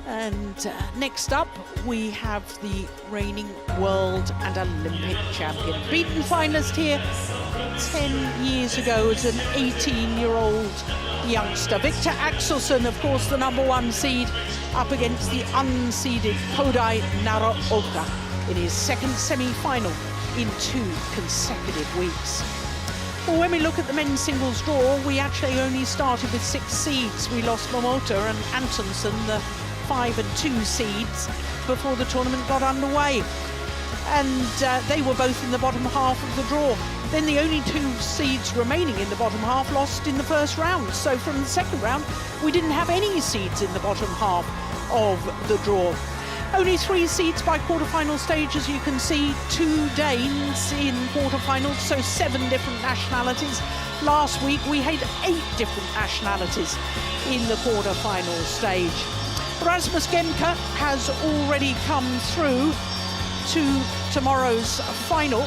And next up, we have the reigning world and Olympic champion. Beaten finalist here 10 years ago as an 18-year-old youngster. Viktor Axelsen, of course, the #1 seed, up against the unseeded Kodai Naraoka in his second semi-final in 2 consecutive weeks. Well, when we look at the men's singles draw, we actually only started with 6 seeds. We lost Momota and Antonsen, the 5 and 2 seeds, before the tournament got underway. And they were both in the bottom half of the draw. Then the only 2 seeds remaining in the bottom half lost in the first round. So from the second round, we didn't have any seeds in the bottom half of the draw. Only 3 seeds by quarterfinal stage, as you can see. 2 Danes in quarterfinals, so 7 different nationalities. Last week, we had 8 different nationalities in the quarterfinal stage. Rasmus Gemke has already come through to tomorrow's final.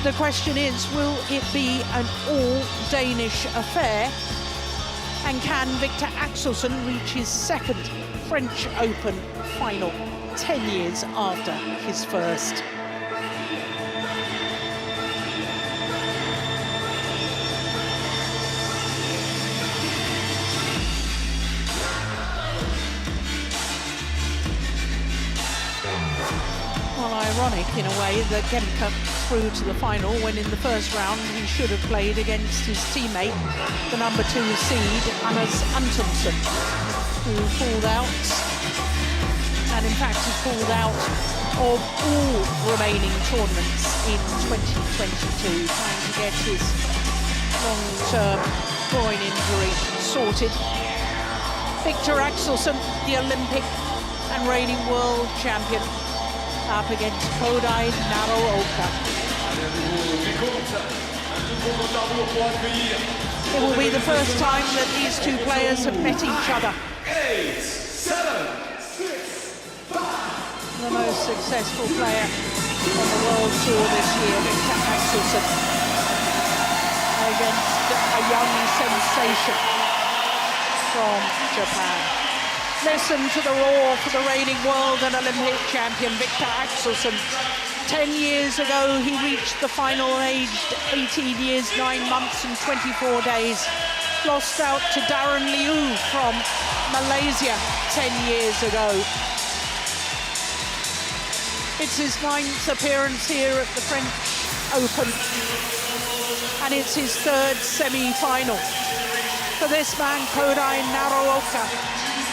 The question is, will it be an all-Danish affair? And can Viktor Axelsen reach his second French Open final 10 years after his first? Well, ironic in a way that Gemke through to the final when in the first round he should have played against his teammate, the #2 seed, Anders Antonsen, who pulled out, and in fact he pulled out of all remaining tournaments in 2022, trying to get his long-term groin injury sorted. Viktor Axelsen, the Olympic and reigning world champion, up against Kodai Naraoka. It will be the first time that these 2 players have met each other. 8, 7, 6, 5. The most successful player on the World Tour this year, Viktor Axelsen, against a young sensation from Japan. Listen to the roar for the reigning world and Olympic champion, Viktor Axelsen. 10 years ago, he reached the final aged 18 years, 9 months and 24 days. Lost out to Darren Liu from Malaysia 10 years ago. It's his 9th appearance here at the French Open, and it's his 3rd semi-final. For this man, Kodai Naraoka,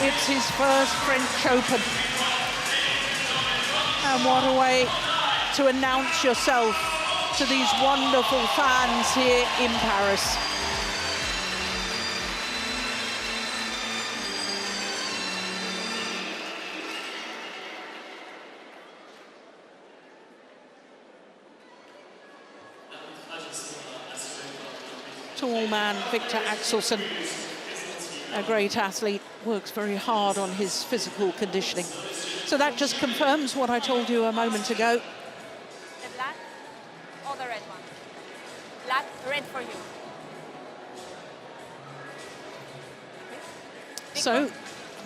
it's his first French Open. And what a way to announce yourself to these wonderful fans here in Paris. Tall man, Viktor Axelsen, a great athlete, works very hard on his physical conditioning. So that just confirms what I told you a moment ago. The black or the red one? Black, red for you. So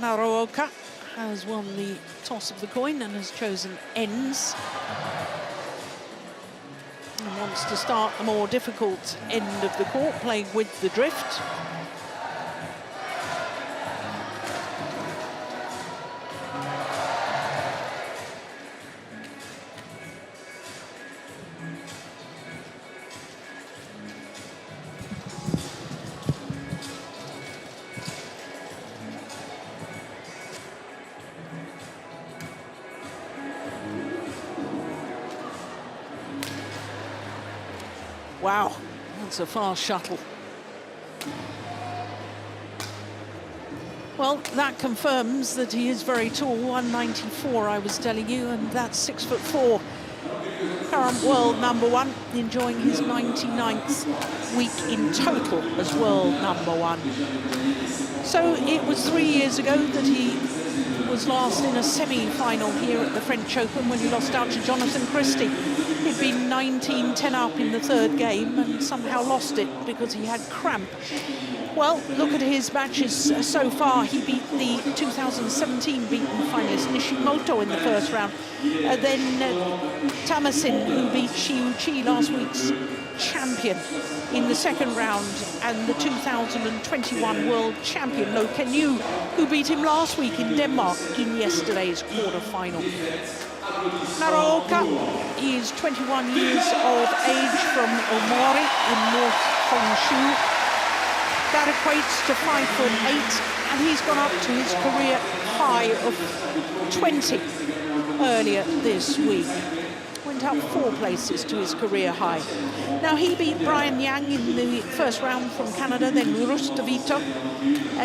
Naraoka has won the toss of the coin and has chosen ends. And wants to start the more difficult end of the court, playing with the drift. Wow, that's a fast shuttle. Well, that confirms that he is very tall, 194, I was telling you, and that's 6'4". Current world #1, enjoying his 99th week in total as world #1. So it was 3 years ago that he was last in a semi-final here at the French Open when he lost out to Jonathan Christie. He'd been 19-10 up in the third game and somehow lost it because he had cramp. Well, look at his matches so far. He beat the 2017 beaten finalist Nishimoto in the first round. Then Tamasin, who beat Shiuchi, last week's champion, in the second round, and the 2021 world champion No Kenyu, who beat him last week in Denmark in yesterday's quarter-final. Naraoka is 21 years of age from Omori in North Honshu. That equates to 5'8", and he's gone up to his career high of 20 earlier this week. Went up 4 places to his career high. Now, he beat Brian Yang in the first round from Canada, then Rustavito.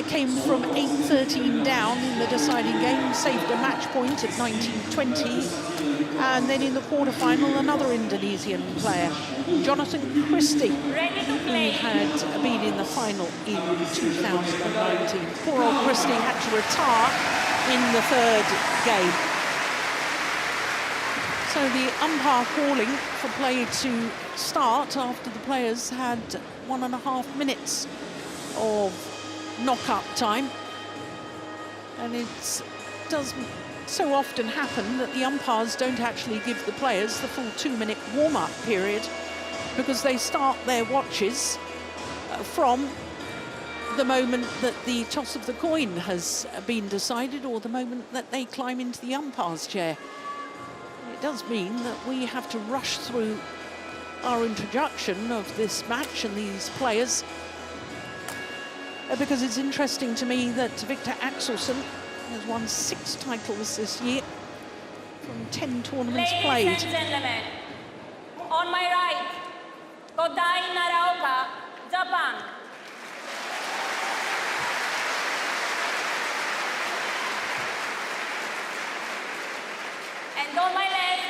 Came from 8-13 down in the deciding game, saved a match point at 19-20. And then in the quarterfinal, another Indonesian player, Jonathan Christie, who had been in the final in 2019. Poor old Christie had to retire in the third game. So the umpire calling for play to start after the players had 1.5 minutes of knock-up time. And it does so often happen that the umpires don't actually give the players the full 2-minute warm-up period because they start their watches from the moment that the toss of the coin has been decided or the moment that they climb into the umpire's chair. It does mean that we have to rush through our introduction of this match and these players because it's interesting to me that Viktor Axelsen has won 6 titles this year from 10 tournaments played. Ladies and gentlemen, on my right, Kodai Naraoka, Japan. And on my left,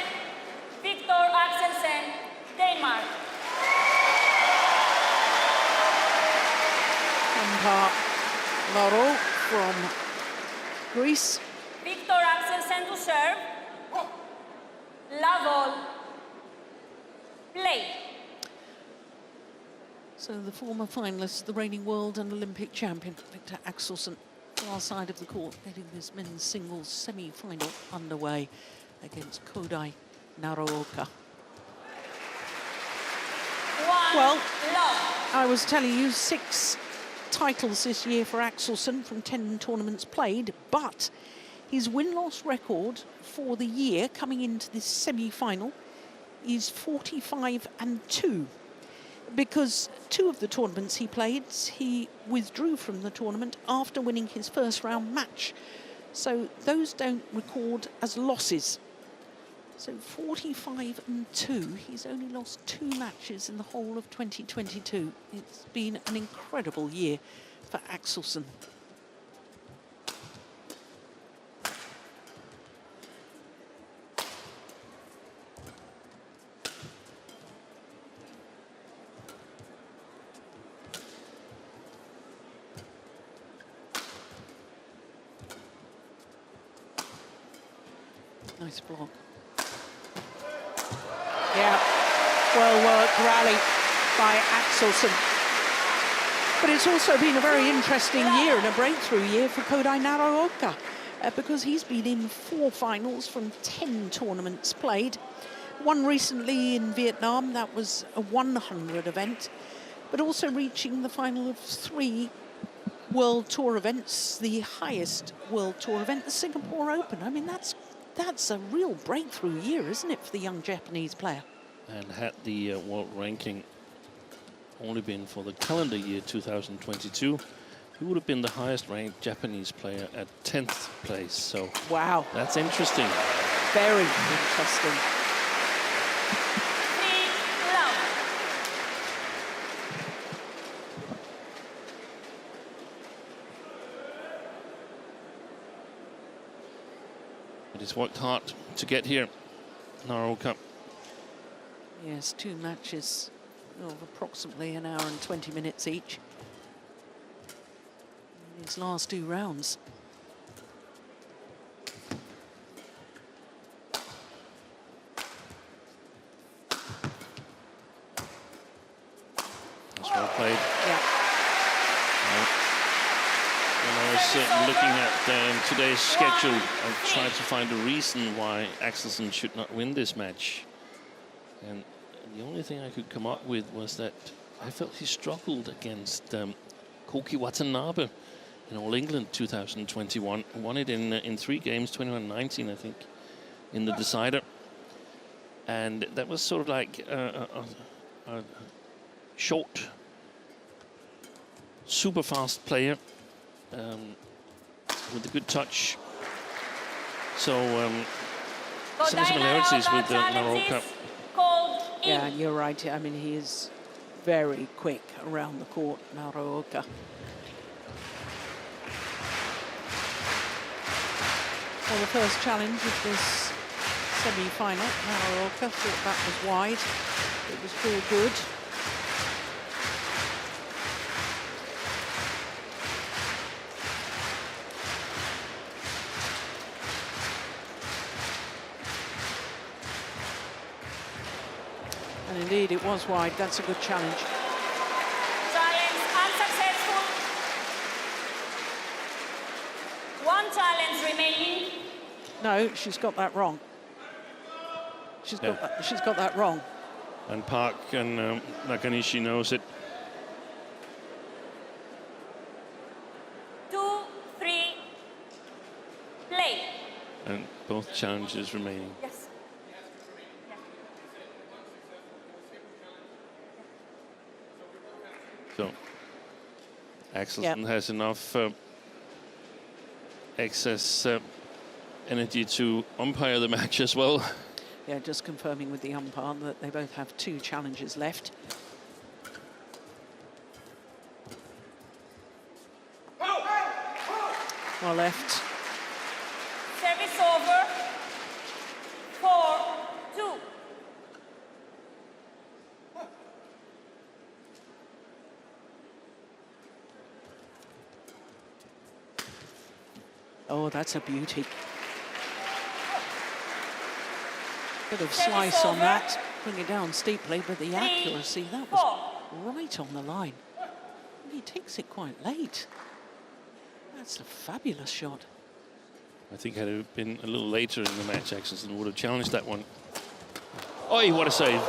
Viktor Axelsen, Denmark. Umpire Laro from Greece. Viktor Axelsen to serve. Level. Play. So the former finalist, the reigning world and Olympic champion, Viktor Axelsen, far side of the court, getting this men's singles semi-final underway against Kodai Naraoka. Well, I was telling you 6 titles this year for Axelsen from 10 tournaments played, but his win-loss record for the year coming into this semi-final is 45-2, because 2 of the tournaments he played, he withdrew from the tournament after winning his first round match. So those don't record as losses. So 45-2, he's only lost 2 matches in the whole of 2022. It's been an incredible year for Axelsen. Nice block. Yeah, well-worked rally by Axelsen. But it's also been a very interesting year and a breakthrough year for Kodai Naraoka because he's been in 4 finals from 10 tournaments played. One recently in Vietnam, that was a 100 event, but also reaching the final of 3 World Tour events, the highest World Tour event, the Singapore Open. I mean, that's a real breakthrough year, isn't it, for the young Japanese player? And had the world ranking only been for the calendar year 2022, he would have been the highest ranked Japanese player at 10th place. So wow, that's interesting. Very interesting. He's worked hard to get here, Naraoka. Yes, 2 matches of approximately 1 hour and 20 minutes each in his last 2 rounds. played. Yeah. When I was looking at today's schedule, I tried to find a reason why Axelsen should not win this match. And the only thing I could come up with was that I felt he struggled against Koki Watanabe in All England 2021. Won it in 3 games, 21-19, I think, in the decider. And that was sort of like a short, super fast player with a good touch. So some similarities with Naraoka. Yeah, and you're right. I mean, he is very quick around the court, Naraoka. Well, the first challenge of this semi-final, Naraoka thought that was wide. It was all good. And indeed, it was wide. That's a good challenge. Challenge unsuccessful. 1 challenge remaining. No, she's got that wrong. She's got that wrong. And Park and Nakanishi knows it. 2, 3, play. And both challenges remaining. Yes. So Axelsen has enough excess energy to umpire the match as well. Yeah, just confirming with the umpire that they both have 2 challenges left. Well left. Service over. 4-2. Oh, that's a beauty. Bit of slice on that, bring it down steeply, but the accuracy, that was right on the line. And he takes it quite late. That's a fabulous shot. I think had it been a little later in the match, Axelsen would have challenged that one. Oh, what a save.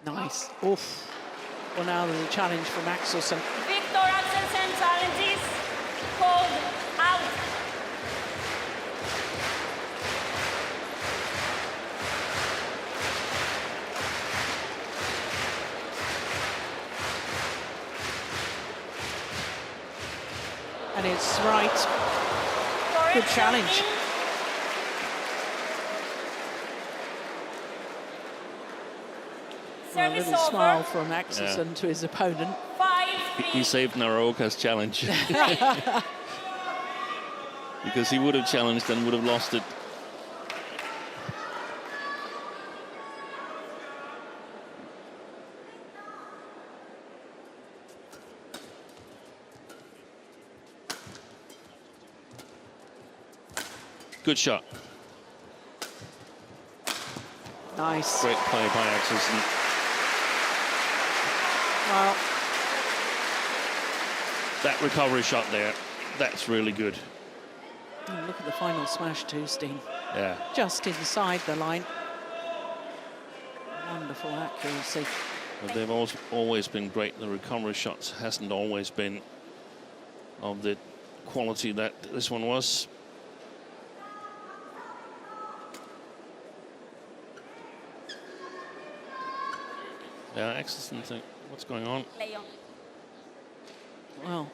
Nice. Oof. Well, now there's a challenge from Axelsen. Viktor Axelsen challenges called out. And it's right. Good challenge. Well, a little smile from Axelsen to his opponent. 5-3. He saved Naraoka's challenge. Because he would have challenged and would have lost it. Good shot. Nice. Great play by Axelsen. Well, that recovery shot there, that's really good. oh, look at the final smash too, Steen. Yeah. Just inside the line. Wonderful accuracy. But they've always been great. The recovery shots hasn't always been of the quality that this one was. Yeah, Axelsen think, what's going on? Well,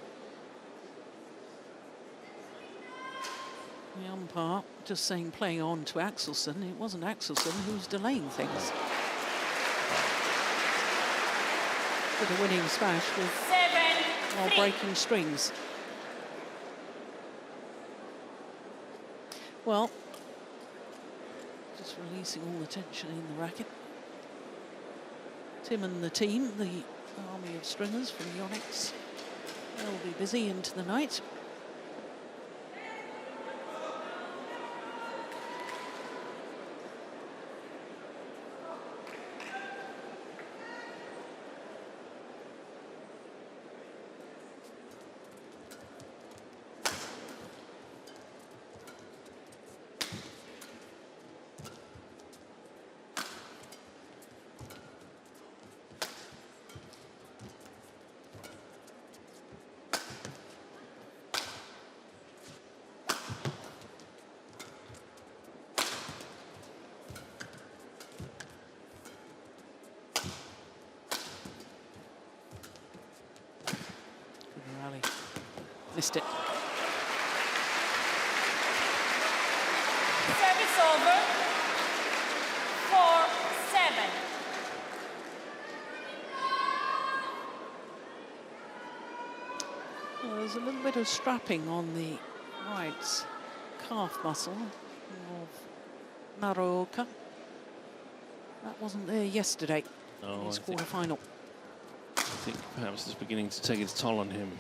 the umpire just saying playing on to Axelsen. It wasn't Axelsen who was delaying things. With a winning smash while breaking strings. Well, just releasing all the tension in the racket. Tim and the team, the army of stringers from YONEX, they'll be busy into the night. Missed it. Service over. 4-7. Well, there's a little bit of strapping on the right calf muscle of Naraoka. That wasn't there yesterday in No, his quarter-final. I think perhaps it's beginning to take its toll on him.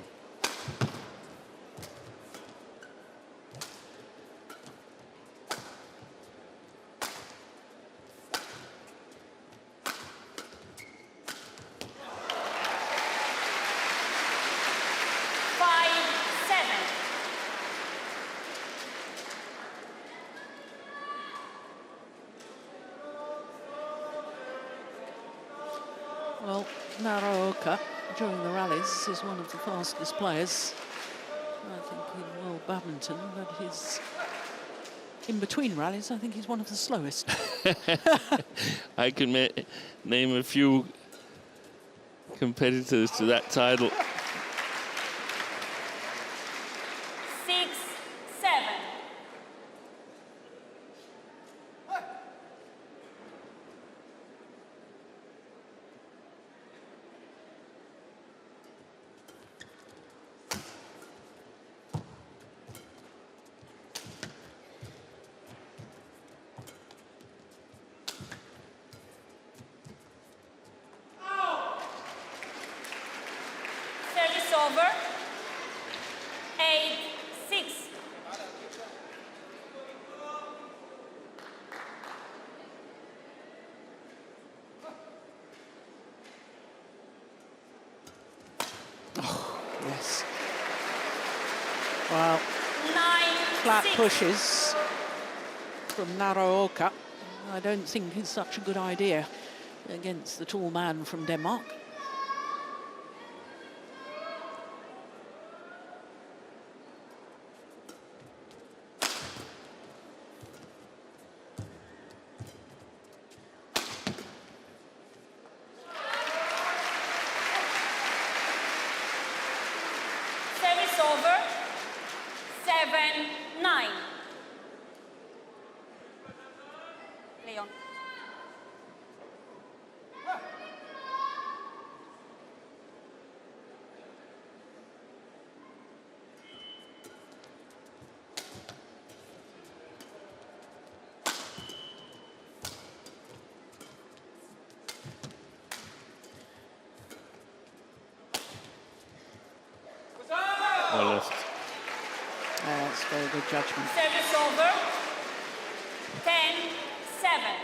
Well, Naraoka, during the rallies, is one of the fastest players, I think, in world badminton, but he's, in between rallies, I think he's one of the slowest. I can name a few competitors to that title. 6-7. Service over. 8-6. Yes. Well, 9-6. flat pushes from Naraoka, I don't think is such a good idea against the tall man from Denmark. Service over. 7-9. Leon. Well left. That's very good judgment. Service over. 10-7.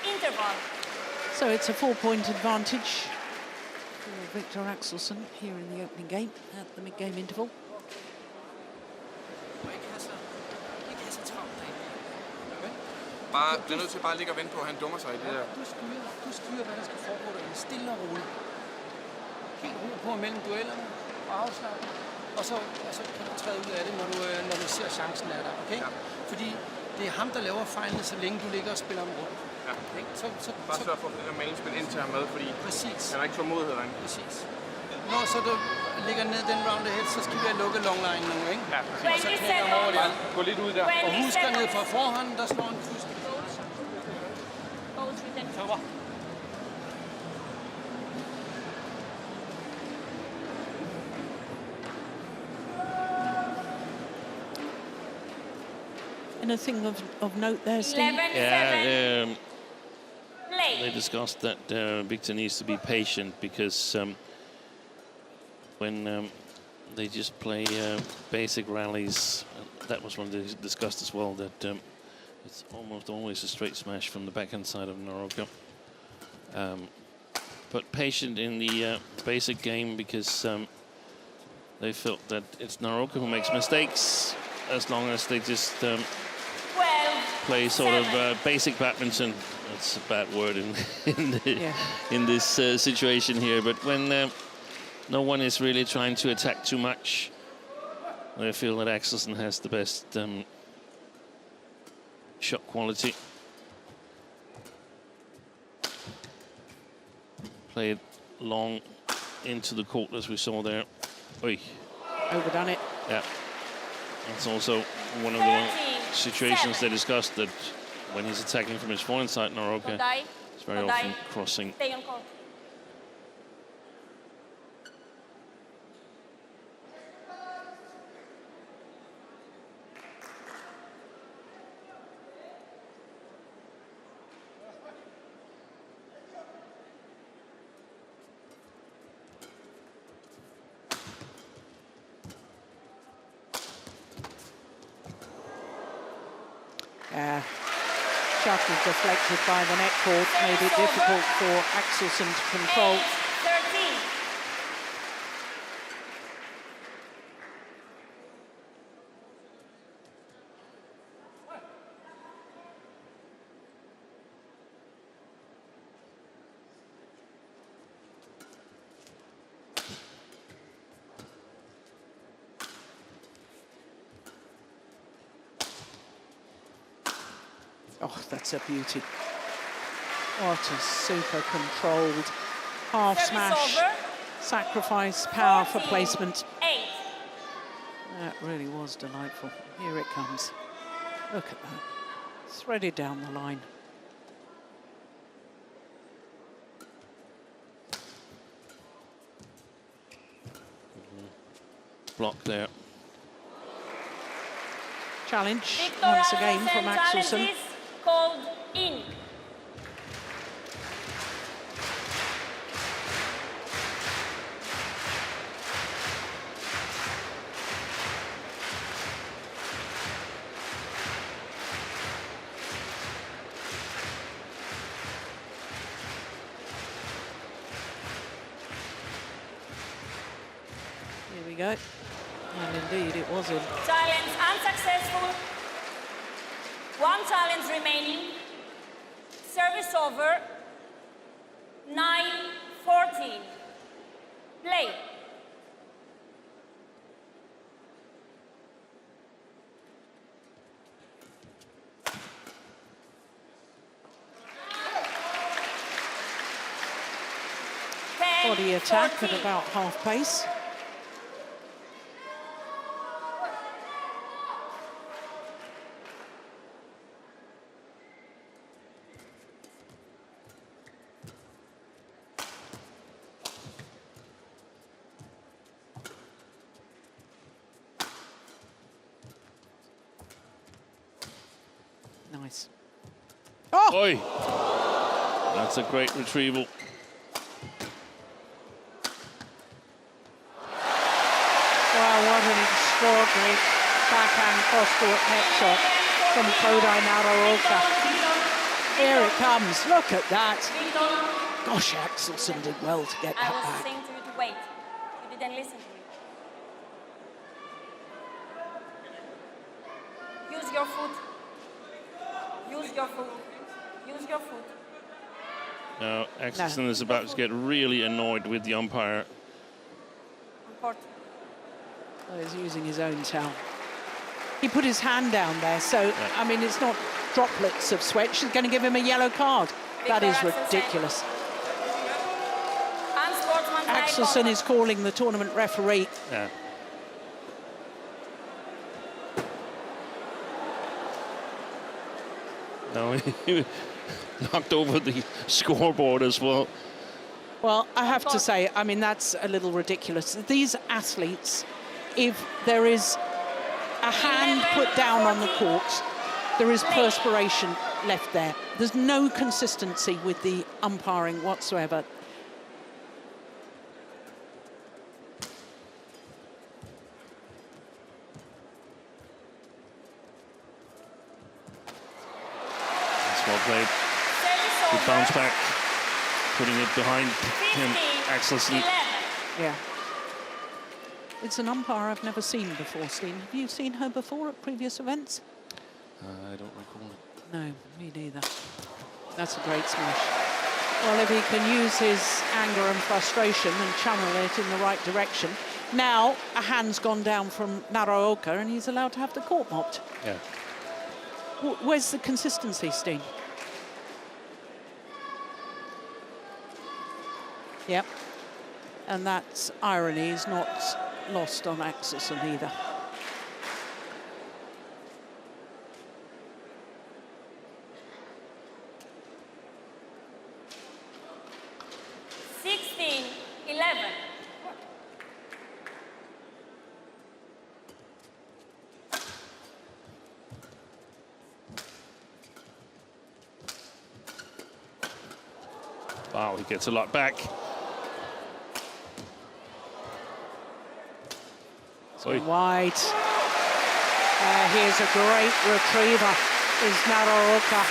Interval. So it's a 4-point advantage for Viktor Axelsen here in the opening game at the mid-game interval. Bare bliver nødt til bare ligge og vente på, at han dummer sig i det der. Du styrer, hvad der skal foregå derinde. Stille og roligt. Helt ro på mellem duellerne og afslappet. Og så kan du træde ud af det, når du ser chancen er der. Okay? Ja. Fordi det er ham, der laver fejlene, så længe du ligger og spiller om rundt. Ja. Så, Bare sørg for at få det der mellemspil ind til ham med, fordi præcis. han har ikke tålmodighed derinde. Præcis. Når så du ligger ned den round ahead, så skal vi have lukket longline nu, ikke? Ja, Og så knækker han over der. gå lidt ud der. Og husk ned fra forhånden, der slår en fuldstændig. Anything of note there, Steve? 11-7. Yeah, Play. they discussed that Viktor needs to be patient because when they just play basic rallies, that was one they discussed as well, that it's almost always a straight smash from the backhand side of Naraoka. But patient in the basic game because they felt that it's Naraoka who makes mistakes as long as they just play sort of basic badminton. That's a bad word in this situation here. But when no one is really trying to attack too much, I feel that Axelsen has the best shot quality. Played long into the court as we saw there. Oy. Overdone it. Yeah. That's also one of the situations they discussed, that when he's attacking from his forehand side, Naraoka is very often crossing. Stay on court. Shuttle deflected by the net cord made it difficult for Axelsen to control. 13. Oh, that's a beauty. What a super controlled half smash. Sacrifice power for placement. 8. That really was delightful. Here it comes. Look at that. Threaded down the line. Block there. Challenge Viktor once again from Axelsen Axelsen. challenges called in. Here we go. And indeed, it was in. Challenge unsuccessful. One challenge remaining. Service over. 9-14. Play. Body attack at about half pace. Nice. Oh! Oi! That's a great retrieval. Wow, what an extraordinary backhand cross-court net shot from Kodai Naraoka. Here it comes. Look at that. Gosh, Axelsen did well to get I that was back. saying to you to wait. You didn't listen to me. Use your foot. Use your foot. Use your foot. Now, Axelsen is about to get really annoyed with the umpire. On court. Oh, he's using his own towel. He put his hand down there, so, I mean, it's not droplets of sweat. She's going to give him a yellow card. That is ridiculous. Axelsen is calling the tournament referee. Yeah. No, he knocked over the scoreboard as well. Well, I have to say, I mean, that's a little ridiculous. These athletes, if there is a hand put down on the court, there is perspiration left there. There's no consistency with the umpiring whatsoever. That's well played. Good bounce back, putting it behind him, Axelsen. Yeah. It's an umpire I've never seen before, Steen. Have you seen her before at previous events? I don't recall it. No, me neither. That's a great smash. Well, if he can use his anger and frustration and channel it in the right direction. Now, a hand's gone down from Naraoka and he's allowed to have the court mopped. Yeah. Where's the consistency, Steen? Yep. And that irony is not lost on Axelsen either. Wow, he gets a lot back. Wide. Here's a great retriever, is Naraoka.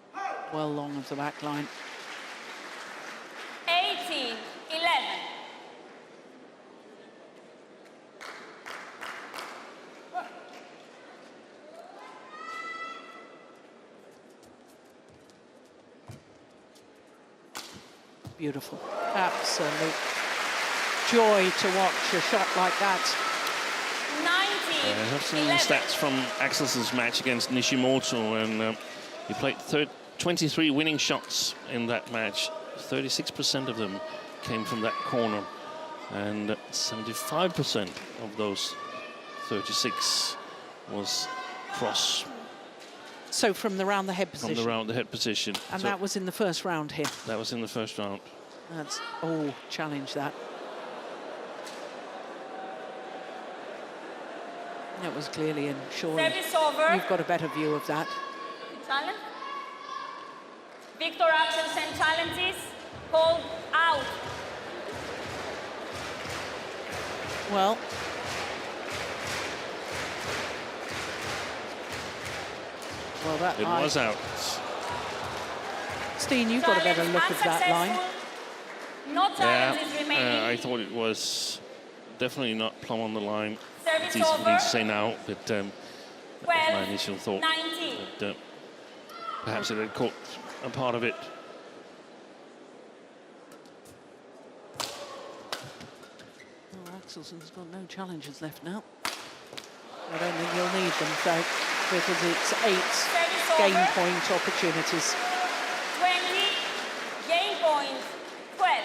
17-11. Well long of the back line. 18-11. Beautiful. Absolute joy to watch a shot like that. 19-11. I have seen the stats from Axelsen's match against Nishimoto, and he played 23 winning shots in that match. 36% of them came from that corner, and 75% of those 36 was cross. So from the round the head position. From the round the head position. And so that was in the first round here. that was in the first round. That's challenge that. That was clearly in. Surely Service over. you've got a better view of that. Challenge. Viktor Axelsen challenges. Called out. Well, that It was out. Steen, you've got a better look at that line. No challenges Yeah, remaining. I thought it was definitely not plumb on the line. Service It's easy for me over. to say now, but that was my initial thought. 19. But, perhaps it had caught a part of it. Oh, Axelsen's got no challenges left now. I don't think you'll need them, though, because it's 8 Service game over. point opportunities. 20. Game point. 12.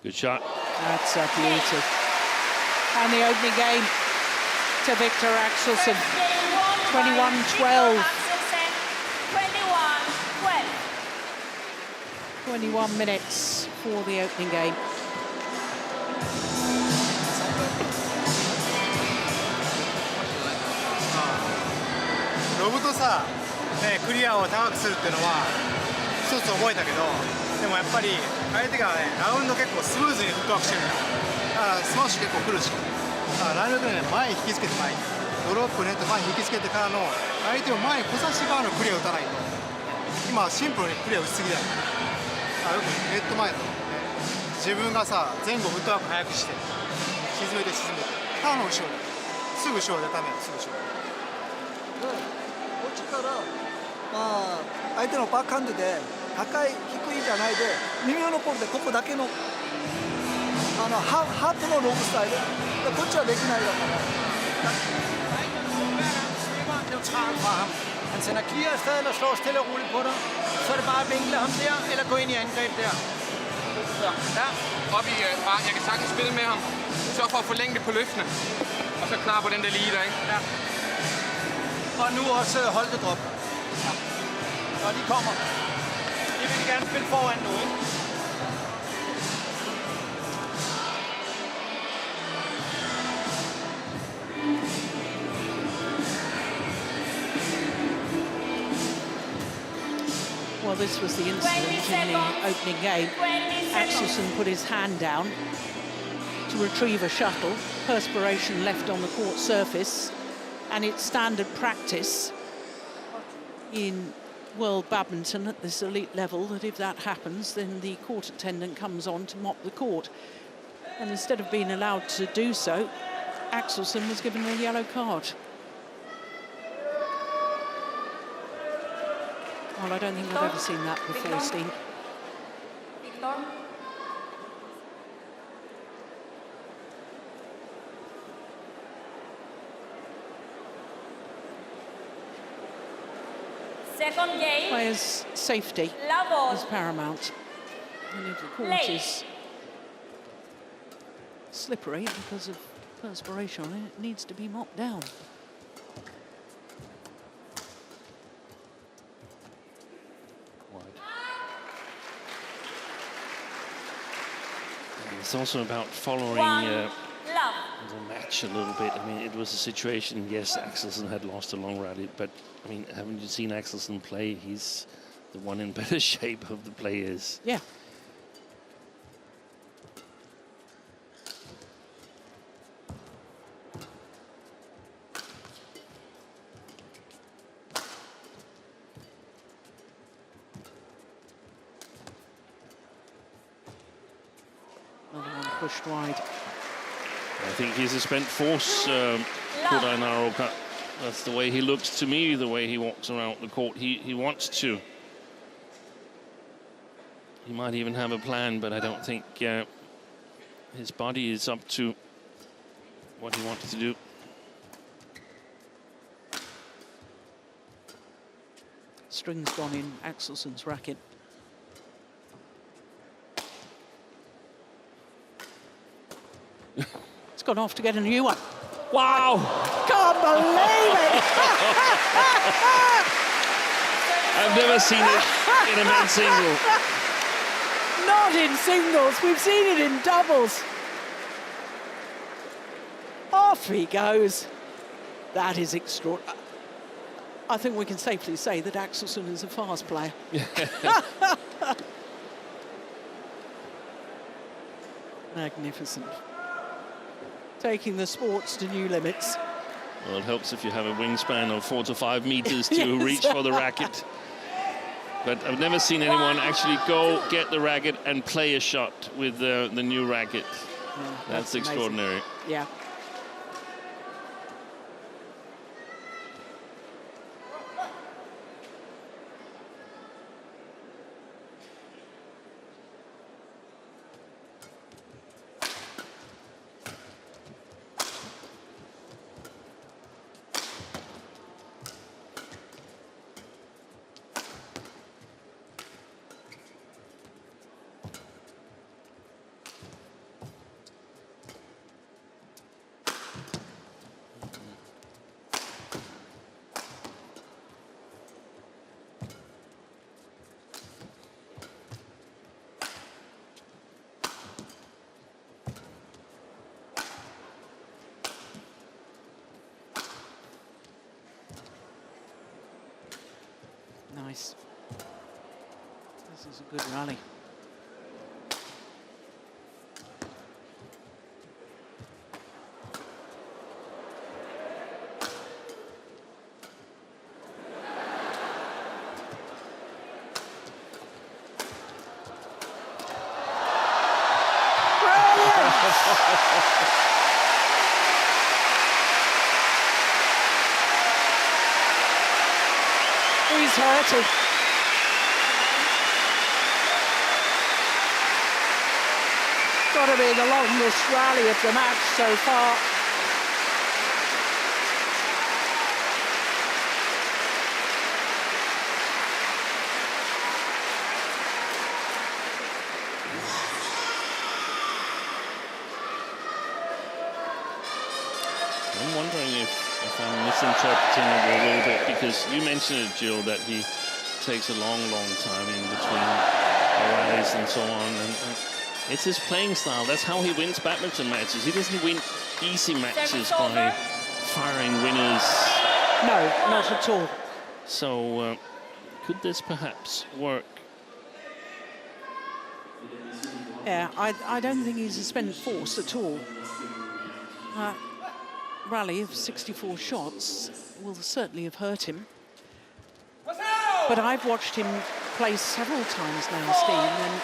Good shot. That's a beauty. And the opening game to Viktor Axelsen. 21-12. 21-12. 21 minutes for the opening game. ロブとさ、ね、クリアを高くするっていうのは一つ覚えたけど、でもやっぱり相手がねラウンド結構スムーズにフットワークしてるんだ。だからスマッシュ結構来るし、だからなるべくね前に引きつけて前にドロップネット前に引きつけてからの相手を前に来さしてからのクリアを打たないと、今シンプルにクリア打ちすぎだよ。よくネット前と自分がさ前後フットワーク早くして沈めて沈めてからの後ろだ。すぐ後ろでダメよ、すぐ後ろ。こっちから、まあ、相手のバックハンドで高い低いじゃないで微妙なポールでここだけのハートのロブスタイルでこっちはできないだから。 Han sender clear afsted eller slår stille og roligt på dig. Så er det bare at vinkle ham der, eller gå ind i angreb der. Ja, op i bare. Jeg kan sagtens spille med ham. Sørg for at forlænge det på løftene. Og så klar på den der lige der, ikke? Ja. Og nu også holdedrop. Ja. Og de kommer. De vil gerne spille foran nu, ikke? Well, this was the incident in the opening game. Axelsen put his hand down to retrieve a shuttle, perspiration left on the court surface, and it's standard practice in world badminton at this elite level that if that happens, then the court attendant comes on to mop the court. And instead of being allowed to do so, Axelsen was given a yellow card. Well, I don't think I've ever seen that before, Steve. Viktor. Second game. Players' safety Level. is paramount. And if the court Play. is slippery because of perspiration, it needs to be mopped down. It's also about following Love. the match a little bit. I mean, it was a situation, yes, Axelsen had lost a long rally, but, I mean, haven't you seen Axelsen play? He's the one in better shape of the players. Yeah. Another one pushed wide. I think he's a spent force, Kodai Naraoka. That's the way he looks to me, the way he walks around the court. He wants to. He might even have a plan, but I don't think his body is up to what he wants to do. String's gone in Axelsen's racket. It's gone off to get a new one. Wow! Can't believe it! I've never seen it in a men's single. Not in singles, we've seen it in doubles. Off he goes. That is extraordinary. I think we can safely say that Axelsen is a fast player. Magnificent. Taking the sports to new limits. Well, it helps if you have a wingspan of 4 to 5 meters to Yes. reach for the racket. But I've never seen anyone actually go get the racket and play a shot with the new racket. Yeah, That's amazing. extraordinary. Yeah. Nice. This is a good rally. He's hurting. Got to be the longest rally of the match so far. I'm wondering if I'm misinterpreting it a little bit, because you mentioned it, Jill, that he takes a long time in between rallies and so on. And it's his playing style. That's how he wins badminton matches. He doesn't win easy matches by firing winners. No, not at all. So could this perhaps work? Yeah, I don't think he's suspended force at all. Rally of 64 shots will certainly have hurt him. But I've watched him play several times now, Steen, and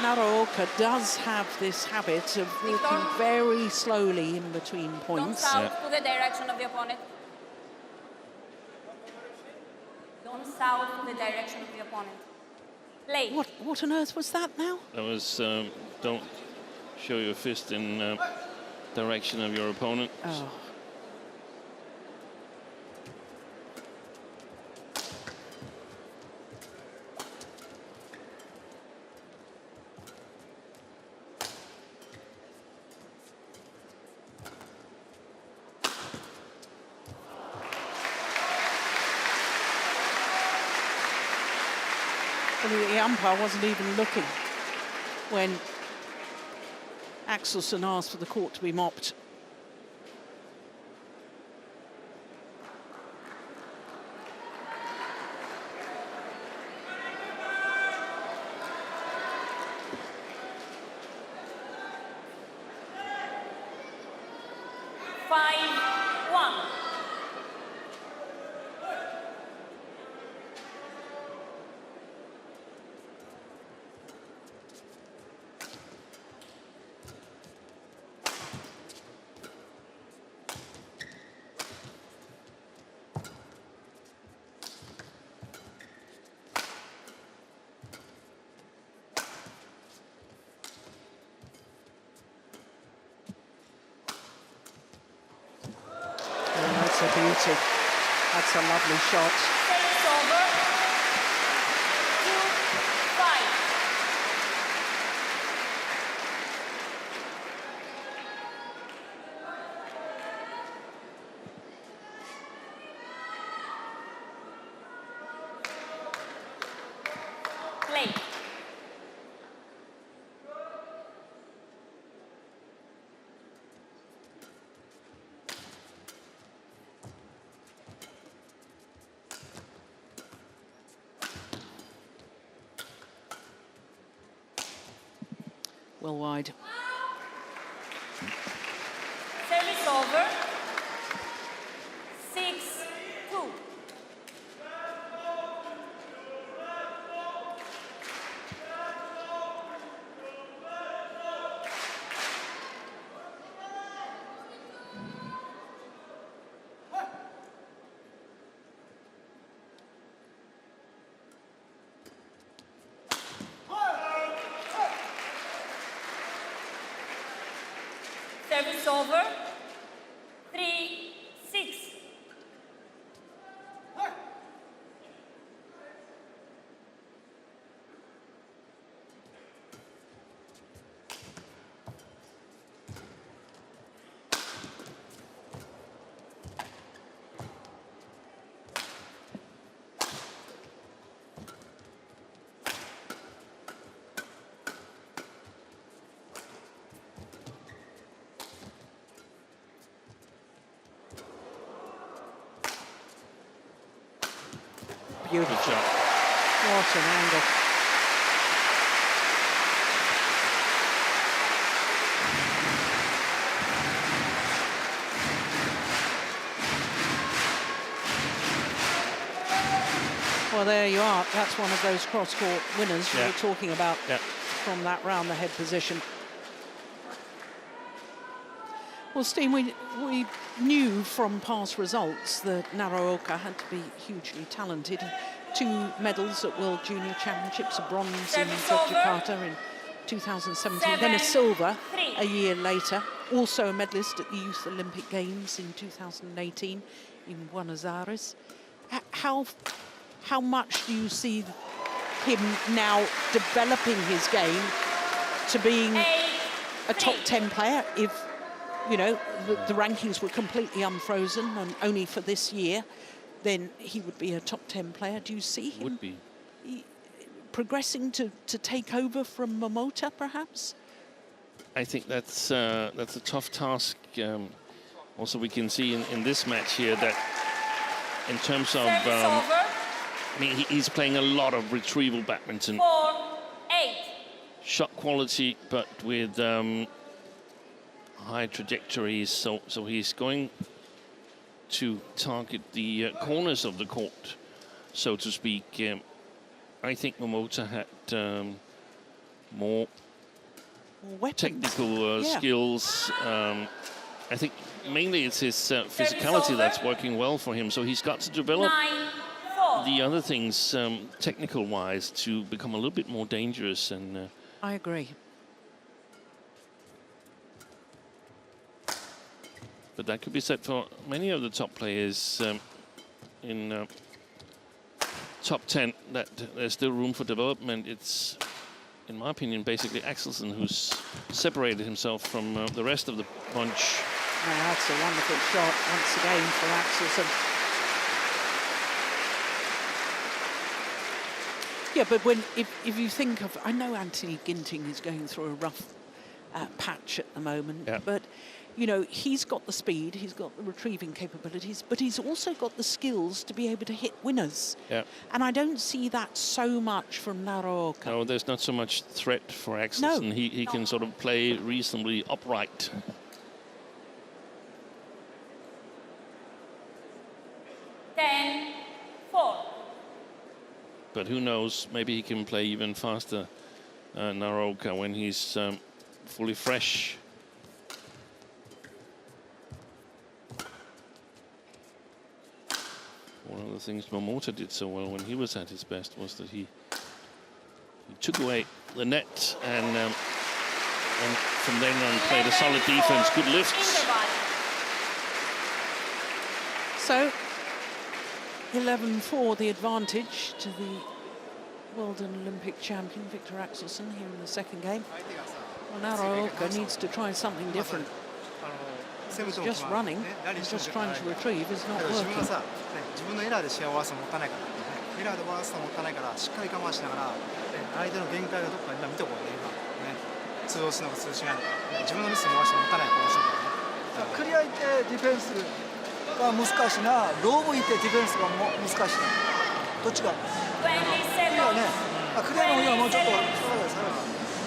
Naraoka does have this habit of walking very slowly in between points. Don't south to the direction of the opponent. Don't south to the direction of the opponent. Play. What on earth was that now? That was don't show your fist in direction of your opponent. Oh. The umpire wasn't even looking when Axelsen asked for the court to be mopped. That's a beauty. That's a lovely shot. It's over. 2-5. Play. Well wide. Service over. 6-2. Service over. 3-6. Beautiful. Good shot. What an angle. Well, there you are. That's one of those cross-court winners you were talking about from that round, the head position. Well, Steen, we knew from past results that Naraoka had to be hugely talented. 2 medals at World Junior Championships, a bronze in Jakarta in 2017, then a silver a year later. Also a medalist at the Youth Olympic Games in 2018 in Buenos Aires. How much do you see him now developing his game to being a top 10 player if you know, the rankings were completely unfrozen and only for this year, then he would be a top 10 player. Do you see him Would be. progressing to take over from Momota, perhaps? I think that's a tough task. Also, we can see in this match here that in terms of, I mean, he's playing a lot of retrieval badminton. 4-8. Shot quality, but with high trajectories. So he's going to target the corners of the court, so to speak. I think Momota had more Weapons. technical skills. I think mainly it's his physicality that's working well for him. So he's got to develop 9-4. the other things technical-wise to become a little bit more dangerous. And I agree. but that could be said for many of the top players in top 10, that there's still room for development. It's, in my opinion, basically Axelsen who's separated himself from the rest of the bunch. Yeah, that's a wonderful shot once again for Axelsen. Yeah, but if you think of, I know Anthony Ginting is going through a rough patch at the moment, but you know, he's got the speed, he's got the retrieving capabilities, but he's also got the skills to be able to hit winners. Yeah. And I don't see that so much from Naraoka. No, there's not so much threat for Axelsen. No. He can sort of play reasonably upright. 10-4. But who knows, maybe he can play even faster, Naraoka, when he's fully fresh. One of the things Momota did so well when he was at his best was that he took away the net and from then on played a solid defense, good lifts. So 11-4, the advantage to the world and Olympic champion Viktor Axelsen here in the second game. Well, Naraoka needs to try something different. Just running and just trying to retrieve is not working. 自分のエラーで試合を回すのもったいないから、エラーで回すのもったいないからしっかり我慢しながら、相手の限界がどこか今見ておこうね、今ね、通用するのか通用しないのか、自分のミスも回してもったいないこのショットね。クリアいてディフェンスが難しいな、ローブいてディフェンスが難しいな。どっちが？クリアね。クリアの方がもうちょっと下がる。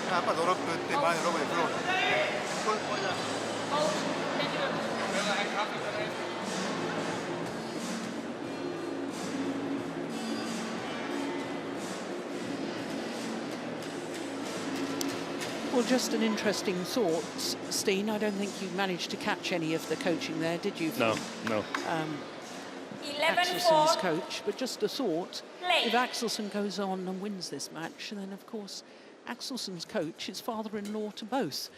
やっぱドロップって前のロブでフローだ。 Well, just an interesting thought, Steen. I don't think you managed to catch any of the coaching there, did you? No, no. Axelsen's coach, but just a thought. If Axelsen goes on and wins this match, then of course Axelsen's coach is father-in-law to both.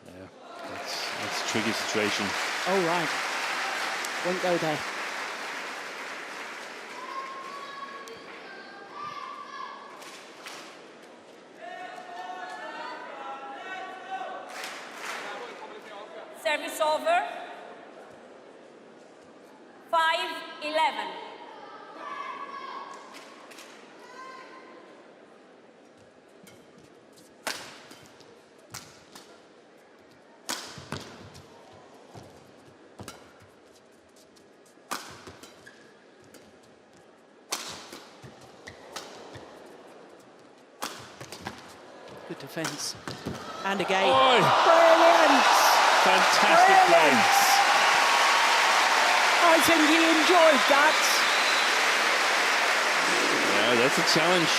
Yeah, that's a tricky situation. Oh, right. Won't go there. Service over. 5-11. Good defence. And again. Oy. Brilliant! Fantastic play. I think he enjoyed that. Yeah, that's a challenge.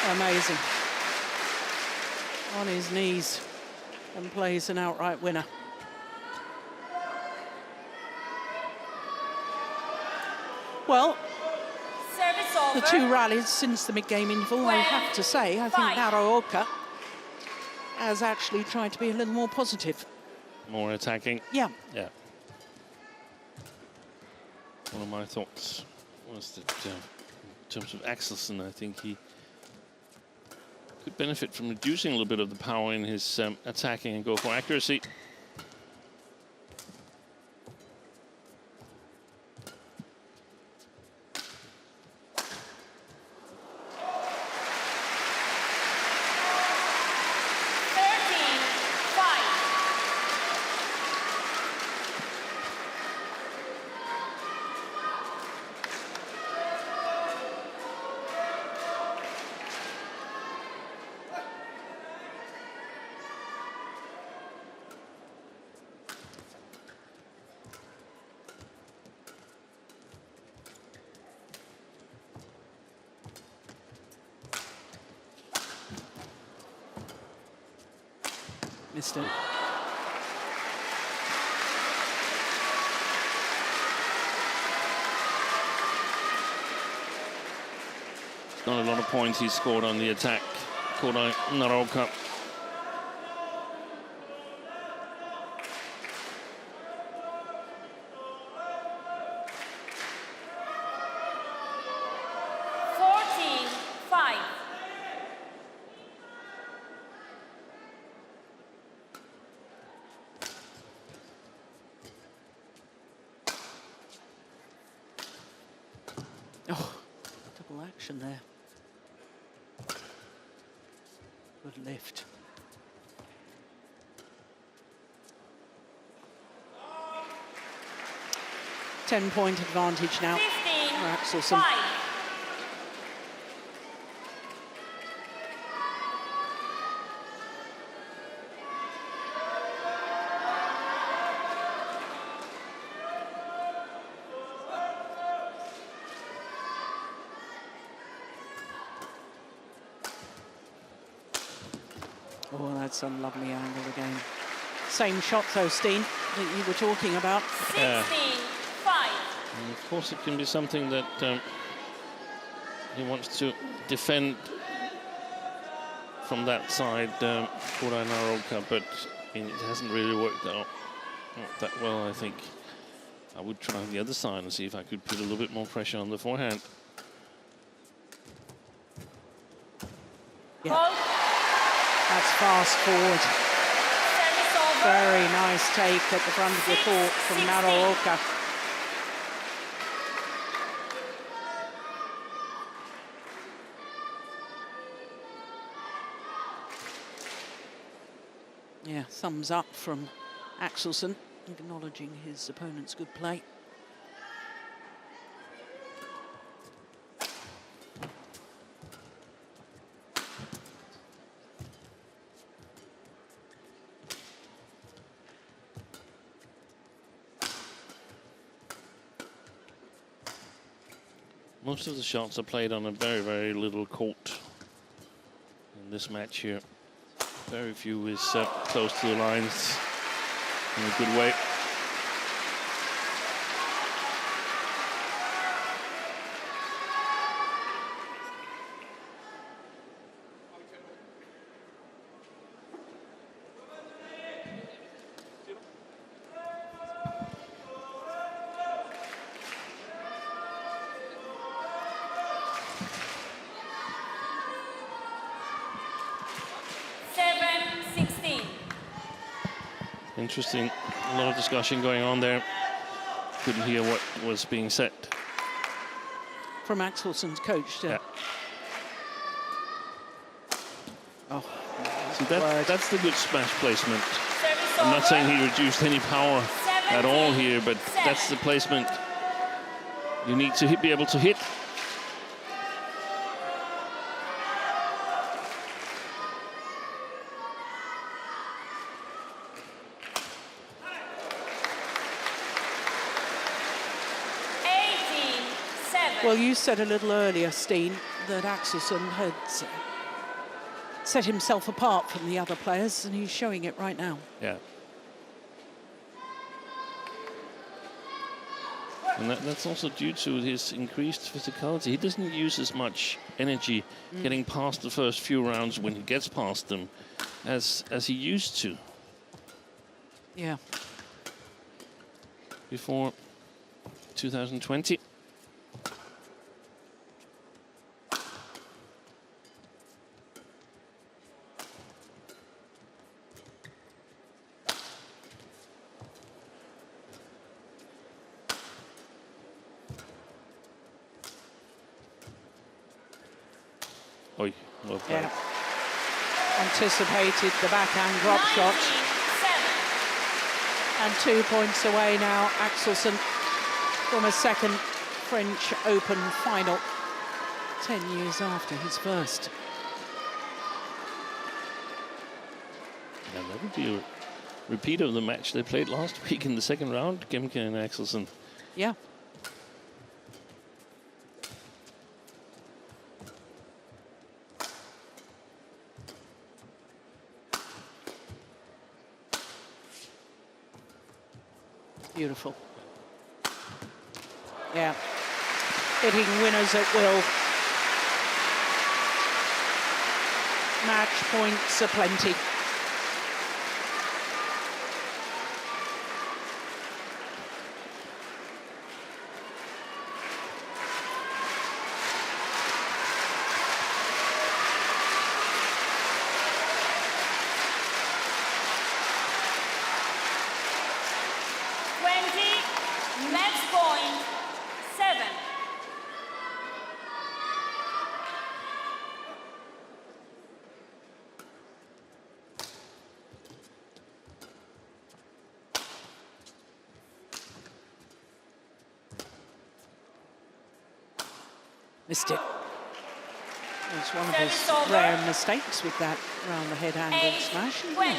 Amazing. On his knees and plays an outright winner. Well, Service over. the two rallies since the mid-game interval, I have to say, I think Naraoka has actually tried to be a little more positive. More attacking. Yeah. Yeah. One of my thoughts was that in terms of Axelsen, I think he could benefit from reducing a little bit of the power in his attacking and go for accuracy. Missed it. Not a lot of points he scored on the attack, Kodai Naraoka. Oh, double action there. Good lift. Ten-point advantage now for Axelsen. 5. Oh, that's a lovely angle again. Same shot though, Steen, that you were talking about. 16, 5. And of course, it can be something that he wants to defend from that side, Kodai Naraoka, but I mean, it hasn't really worked out not that well, I think. I would try the other side and see if I could put a little bit more pressure on the forehand. Yeah. That's fast forward. Very nice take at the front of the court from Naraoka. Yeah, thumbs up from Axelsen, acknowledging his opponent's good play. Most of the shots are played on a very, very little court in this match here. Very few is close to the lines in a good way. Interesting, a lot of discussion going on there. Couldn't hear what was being said. From Axelsen's coach. Yeah. Oh, see, that's the good smash placement. I'm not saying he reduced any power at all here, but that's the placement you need to be able to hit. Well, you said a little earlier, Steen, that Axelsen had set himself apart from the other players, and he's showing it right now. Yeah. And that's also due to his increased physicality. He doesn't use as much energy getting past the first few rounds when he gets past them as he used to. Yeah. Before 2020. Oy, well played. Yeah. Anticipated the backhand drop shot. 97. And 2 points away now, Axelsen, from a second French Open final, 10 years after his first. And that would be a repeat of the match they played last week in the second round, Gemke and Axelsen. Yeah. Beautiful. Yeah. Hitting winners at will. Match points aplenty. Match point 7. Missed it. It's one of Service his over. rare mistakes with that round the head angle 8, smash. 20.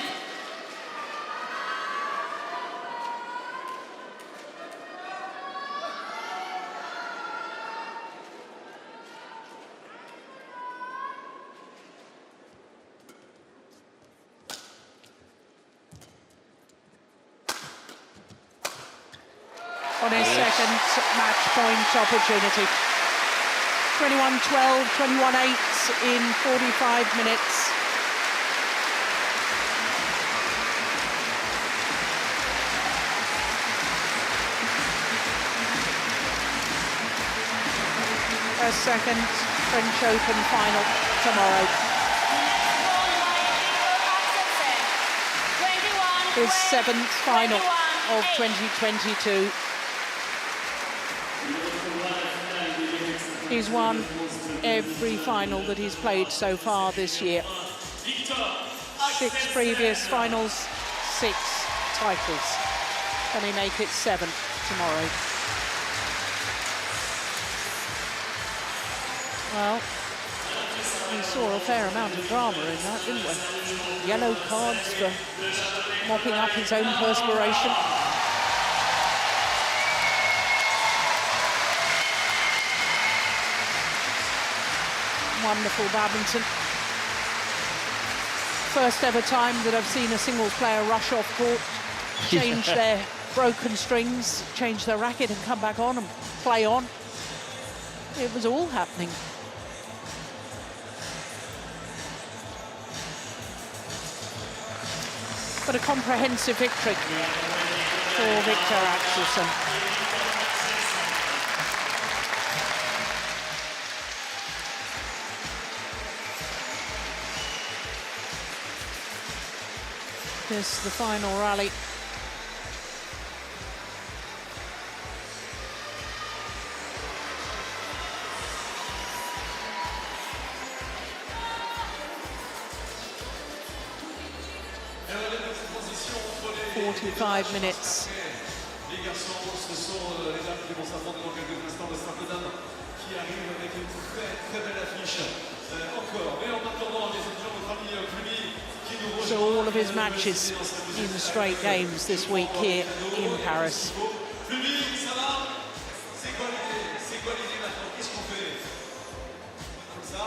On his second match point opportunity. 21-12, 21-8 in 45 minutes. A second French Open final tomorrow. His seventh final of 2022. He's won every final that he's played so far this year. 6 previous finals, 6 titles. Can he make it 7 tomorrow? Well, we saw a fair amount of drama in that, didn't we? Yellow cards for mopping up his own perspiration. Wonderful badminton. First ever time that I've seen a singles player rush off court, change their broken strings, change their racket and come back on and play on. It was all happening. But a comprehensive victory for Viktor Axelsen. This is the final rally. "45 minutes. Les garçons, ce sont les dames qui vont s'affronter dans quelques instants. Le simple dame qui arrive avec une très belle affiche. Encore. Mais en attendant, les étudiants, notre ami Cluny qui nous rejoint. So all of his matches in straight games this week here in Paris. Cluny, ça va? C'est quoi l'idée? C'est quoi l'idée maintenant? Qu'est-ce qu'on fait? Comme ça?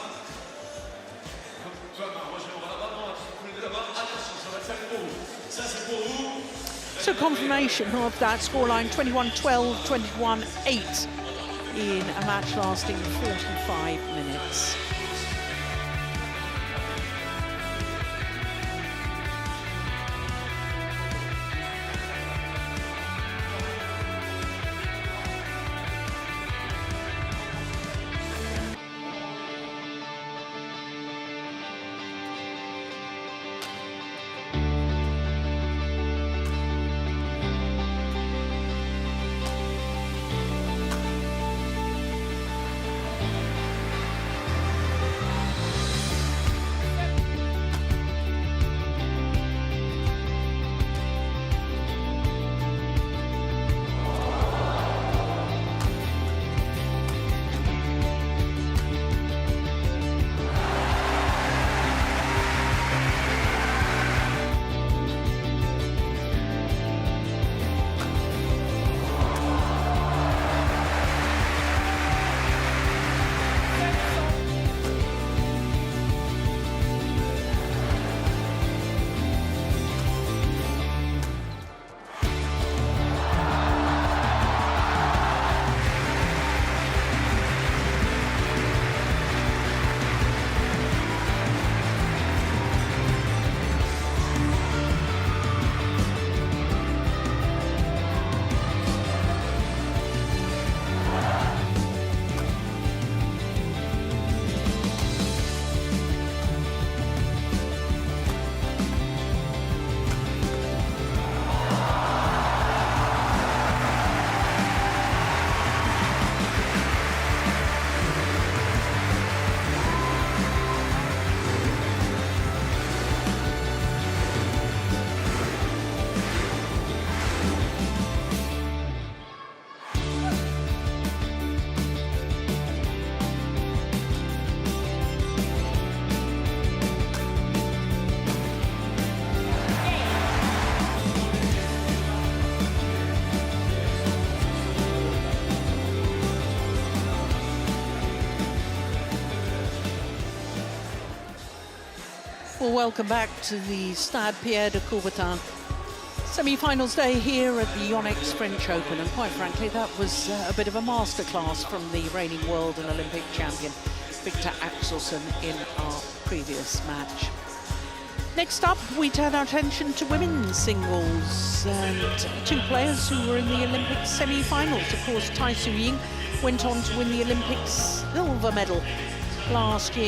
Comme moi je vais là-bas, non, tous les deux là-bas. Attention, ça va être ça pour vous. Ça c'est pour vous. So confirmation of that scoreline, 21-12, 21-8 in a match lasting 45 minutes. Well, welcome back to the Stade Pierre de Coubertin semi-finals day here at the YONEX French Open, and quite frankly that was a bit of a masterclass from the reigning world and Olympic champion Viktor Axelsen in our previous match. Next up, we turn our attention to women's singles and two players who were in the Olympic semi-finals. Of course, Tai Tzu Ying went on to win the Olympic silver medal last year